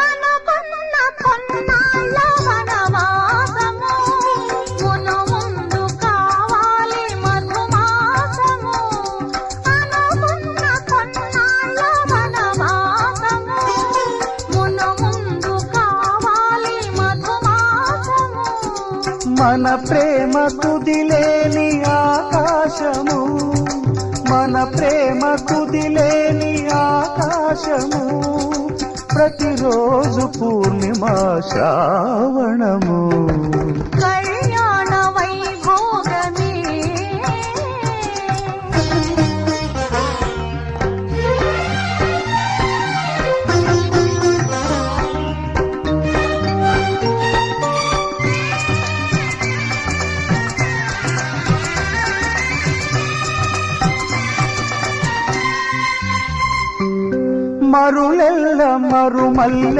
అనుకున్న కొన్నాళ్ళ వనవాసము మును ముందు కావాలి మధుమాసము. అనుకున్న కొన్నాళ్ళ వనవాసము మును ముందు కావాలి మధుమాసము. మన ప్రేమ కుదిలేని ఆకాశము, మన ప్రేమ కుదిలేని ఆకాశము, ప్రతిరోజు పూర్ణిమ శ్రావణము. కళ్యాణ వైభోగమే మరులెల్ల మరుమల్లె